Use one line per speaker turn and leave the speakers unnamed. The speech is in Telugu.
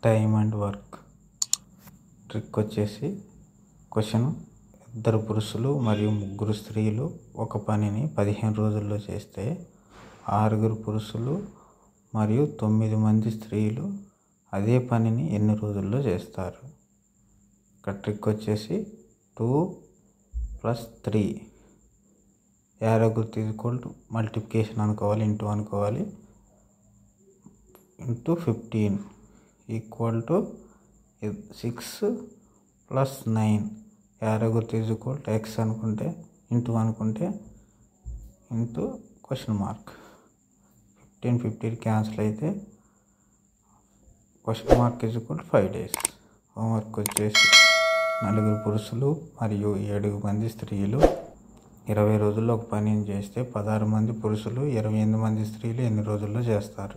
Time and work. ట్రిక్ వచ్చేసి క్వశ్చన్: 2 పురుషులు మరియు 3 స్త్రీలు ఒక పనిని 15 రోజుల్లో చేస్తే 6 పురుషులు మరియు 9 మంది స్త్రీలు అదే పనిని ఎన్ని రోజుల్లో చేస్తారు? ఇక్కడ ట్రిక్ వచ్చేసి 2 + 3 యారో గుర్తు మల్టిప్లికేషన్ అనుకోవాలి, ఇంటూ అనుకోవాలి. ఇంటూ 15 = 6 + 9 యారో గుర్తు ఎక్స్ అనుకుంటే, ఇంటూ అనుకుంటే ఇంటూ క్వశ్చన్ మార్క్. 15 క్యాన్సిల్ అయితే క్వశ్చన్ మార్క్ = 5 days. హోంవర్క్ వచ్చేసి 4 పురుషులు మరియు 7 మంది స్త్రీలు 20 రోజుల్లో ఒక పనిని చేస్తే 16 మంది పురుషులు 28 మంది స్త్రీలు ఎన్ని రోజుల్లో చేస్తారు?